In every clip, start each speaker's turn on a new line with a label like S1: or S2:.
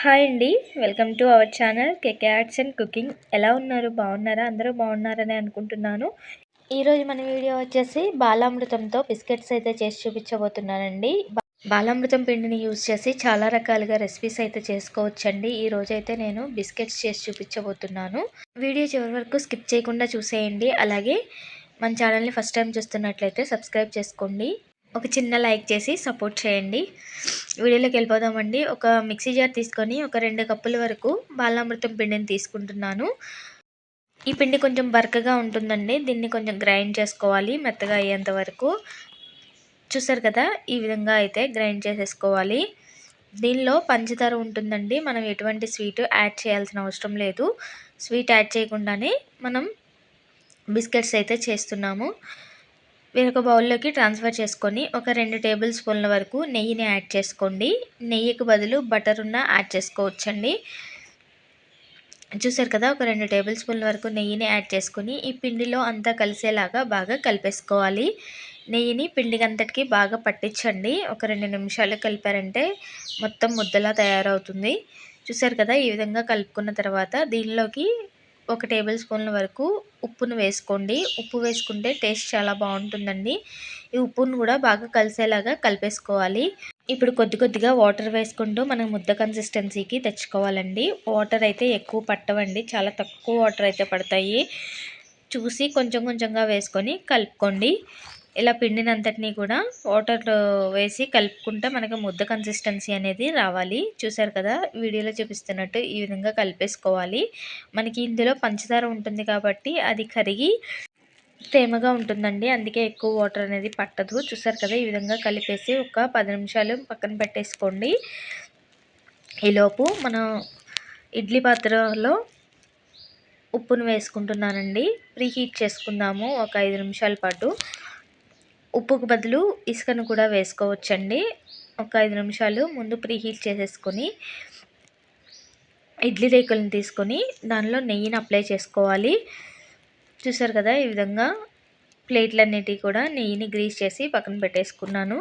S1: Hi అండి. Welcome to our channel KK arts and cooking. ఎలా ఉన్నారు? బాగున్నారా? అందరూ బాగున్నారని అనుకుంటున్నాను. ఈరోజు మన వీడియో వచ్చేసి బాలామృతంతో బిస్కెట్స్ అయితే చేసి చూపించబోతున్నానండి. బాలామృతం పిండిని యూజ్ చేసి చాలా రకాలుగా రెసిపీస్ అయితే చేసుకోవచ్చండి. ఈరోజు అయితే నేను బిస్కెట్స్ చేసి చూపించబోతున్నాను. వీడియో చివరి వరకు స్కిప్ చేయకుండా చూసేయండి. అలాగే మన ఛానల్ని ఫస్ట్ టైం చూస్తున్నట్లయితే సబ్స్క్రైబ్ చేసుకోండి. ఒక చిన్న లైక్ చేసి సపోర్ట్ చేయండి. వీడియోలోకి వెళ్ళిపోదామండి. ఒక మిక్సీ జార్ తీసుకొని ఒక 2 కప్పుల వరకు బాలామృతం పిండిని తీసుకుంటున్నాను. ఈ పిండి కొంచెం బరకగా ఉంటుందండి. దీన్ని కొంచెం గ్రైండ్ చేసుకోవాలి మెత్తగా అయ్యేంత వరకు. చూసారు కదా, ఈ విధంగా అయితే గ్రైండ్ చేసేసుకోవాలి. దీనిలో పంచదార ఉంటుందండి. మనం ఎటువంటి స్వీట్ యాడ్ చేయాల్సిన అవసరం లేదు. స్వీట్ యాడ్ చేయకుండానే మనం బిస్కెట్స్ అయితే చేస్తున్నాము. వేరొక బౌల్లోకి ట్రాన్స్ఫర్ చేసుకొని ఒక 2 టేబుల్ స్పూన్ల వరకు నెయ్యిని యాడ్ చేసుకోండి. నెయ్యికి బదులు బటర్ ఉన్న యాడ్ చేసుకోవచ్చండి. చూసారు కదా, ఒక 2 టేబుల్ స్పూన్ల వరకు నెయ్యిని యాడ్ చేసుకొని ఈ పిండిలో అంతా కలిసేలాగా బాగా కలిపేసుకోవాలి. నెయ్యిని పిండికంతటికి బాగా పట్టించండి. ఒక 2 నిమిషాలు కలిపారంటే మొత్తం ముద్దలా తయారవుతుంది. చూసారు కదా, ఈ విధంగా కలుపుకున్న తర్వాత దీనిలోకి 1 టేబుల్ స్పూన్ల వరకు ఉప్పును వేసుకోండి. ఉప్పు వేసుకుంటే టేస్ట్ చాలా బాగుంటుందండి. ఈ ఉప్పును కూడా బాగా కలిసేలాగా కలిపేసుకోవాలి. ఇప్పుడు కొద్దిగా వాటర్ వేసుకుంటూ మనం ముద్ద కన్సిస్టెన్సీకి తెచ్చుకోవాలండి. వాటర్ అయితే ఎక్కువ పట్టవండి, చాలా తక్కువ వాటర్ అయితే పడతాయి. చూసి కొంచెంగా వేసుకొని కలుపుకోండి. ఇలా పిండినంతటినీ కూడా వాటర్లో వేసి కలుపుకుంటే మనకు ముద్ద కన్సిస్టెన్సీ అనేది రావాలి. చూసారు కదా, వీడియోలో చూపిస్తున్నట్టు ఈ విధంగా కలిపేసుకోవాలి. మనకి ఇందులో పంచదార ఉంటుంది కాబట్టి అది కరిగి తేమగా ఉంటుందండి. అందుకే ఎక్కువ వాటర్ అనేది పట్టదు. చూసారు కదా, ఈ విధంగా కలిపేసి ఒక 10 నిమిషాలు పక్కన పెట్టేసుకోండి. ఈలోపు మనం ఇడ్లీ పాత్రలో ఉప్పును వేసుకుంటున్నానండి. ప్రీహీట్ చేసుకుందాము ఒక 5 నిమిషాల పాటు. ఉప్పుకు బదులు ఇసుకను కూడా వేసుకోవచ్చండి. ఒక 5 నిమిషాలు ముందు ప్రీహీట్ చేసేసుకొని ఇడ్లీ రేకులను తీసుకొని దానిలో నెయ్యిని అప్లై చేసుకోవాలి. చూసారు కదా, ఈ విధంగా ప్లేట్లన్నిటి కూడా నెయ్యిని గ్రీస్ చేసి పక్కన పెట్టేసుకున్నాను.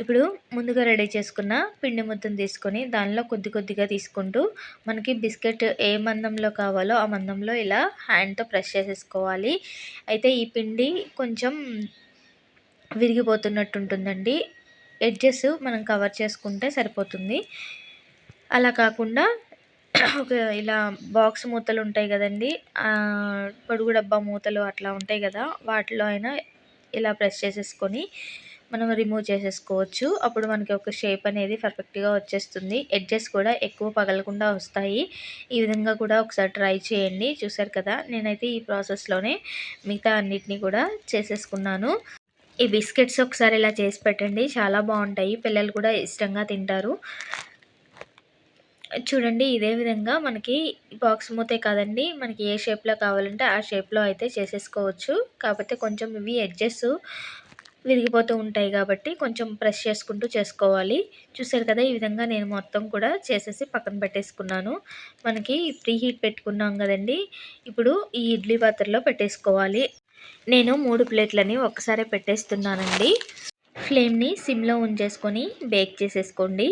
S1: ఇప్పుడు ముందుగా రెడీ చేసుకున్న పిండి ముద్దను తీసుకొని దానిలో కొద్దిగా తీసుకుంటూ మనకి బిస్కెట్ ఏ మందంలో కావాలో ఆ మందంలో ఇలా హ్యాండ్తో ప్రెస్ చేసేసుకోవాలి. అయితే ఈ పిండి కొంచెం విరిగిపోతున్నట్టు ఉంటుందండి. ఎడ్జెస్ మనం కవర్ చేసుకుంటే సరిపోతుంది. అలా కాకుండా ఒక ఇలా బాక్స్ మూతలు ఉంటాయి కదండి, పొడుగు డబ్బా మూతలు అట్లా ఉంటాయి కదా, వాటిలో అయినా ఇలా ప్రెస్ చేసేసుకొని మనం రిమూవ్ చేసేసుకోవచ్చు. అప్పుడు మనకి ఒక షేప్ అనేది పర్ఫెక్ట్గా వచ్చేస్తుంది. ఎడ్జెస్ కూడా ఎక్కువ పగలకుండా వస్తాయి. ఈ విధంగా కూడా ఒకసారి ట్రై చేయండి. చూసారు కదా, నేనైతే ఈ ప్రాసెస్లోనే మిగతా అన్నిటినీ కూడా చేసేసుకున్నాను. ఈ బిస్కెట్స్ ఒకసారి ఇలా చేసి పెట్టండి, చాలా బాగుంటాయి. పిల్లలు కూడా ఇష్టంగా తింటారు. చూడండి, ఇదే విధంగా మనకి బాక్స్ మూతే కాదండి, మనకి ఏ షేప్లో కావాలంటే ఆ షేప్లో అయితే చేసేసుకోవచ్చు. కాకపోతే కొంచెం ఇవి ఎడ్జెస్ విరిగిపోతూ ఉంటాయి కాబట్టి కొంచెం ప్రెస్ చేసుకుంటూ చేసుకోవాలి. చూసారు కదా, ఈ విధంగా నేను మొత్తం కూడా చేసేసి పక్కన పెట్టేసుకున్నాను. మనకి ప్రీహీట్ పెట్టుకున్నాం కదండి, ఇప్పుడు ఈ ఇడ్లీ పాత్రలో పెట్టేసుకోవాలి. నేను 3 ప్లేట్లని ఒక్కసారి పెట్టేస్తున్నానండి. ఫ్లేమ్ని సిమ్లో ఉంచేసుకొని బేక్ చేసేసుకోండి.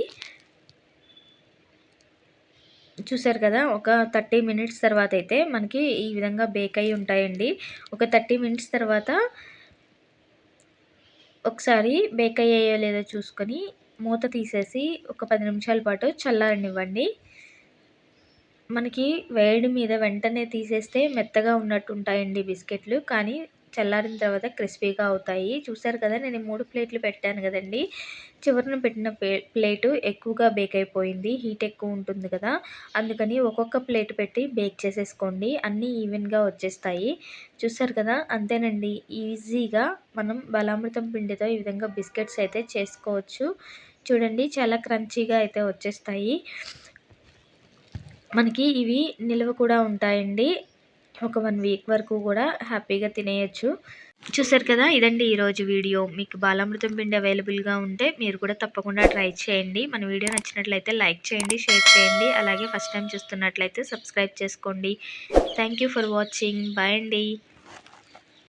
S1: చూసారు కదా, ఒక 30 మినిట్స్ తర్వాత అయితే మనకి ఈ విధంగా బేక్ అయి ఉంటాయండి. ఒక 30 మినిట్స్ తర్వాత ఒకసారి బేక్ అయ్యాయో లేదో చూసుకొని మూత తీసేసి ఒక 10 నిమిషాల పాటు చల్లారనివ్వండి. మనకి వేడి మీద వెంటనే తీసేస్తే మెత్తగా ఉన్నట్టు ఉంటాయండి బిస్కెట్లు, కానీ చల్లారిన తర్వాత క్రిస్పీగా అవుతాయి. చూసారు కదా, నేను 3 ప్లేట్లు పెట్టాను కదండి, చివరిన పెట్టిన ప్లేటు ఎక్కువగా బేక్ అయిపోయింది. హీట్ ఎక్కువ ఉంటుంది కదా, అందుకని ఒక్కొక్క ప్లేట్ పెట్టి బేక్ చేసేసుకోండి. అన్నీ ఈవెన్గా వచ్చేస్తాయి. చూసారు కదా, అంతేనండి. ఈజీగా మనం బాలామృతం పిండితో ఈ విధంగా బిస్కెట్స్ అయితే చేసుకోవచ్చు. చూడండి, చాలా క్రంచీగా అయితే వచ్చేస్తాయి. మనకి ఇవి నిల్వ కూడా ఉంటాయండి. ఒక 1 వీక్ వరకు కూడా హ్యాపీగా తినేయచ్చు. చూసారు కదా, ఇదండి ఈరోజు వీడియో. మీకు బాలామృతం పిండి అవైలబుల్గా ఉంటే మీరు కూడా తప్పకుండా ట్రై చేయండి. మన వీడియో నచ్చినట్లయితే లైక్ చేయండి, షేర్ చేయండి. అలాగే ఫస్ట్ టైం చూస్తున్నట్లయితే సబ్స్క్రైబ్ చేసుకోండి. Thank you for watching. Bye అండి.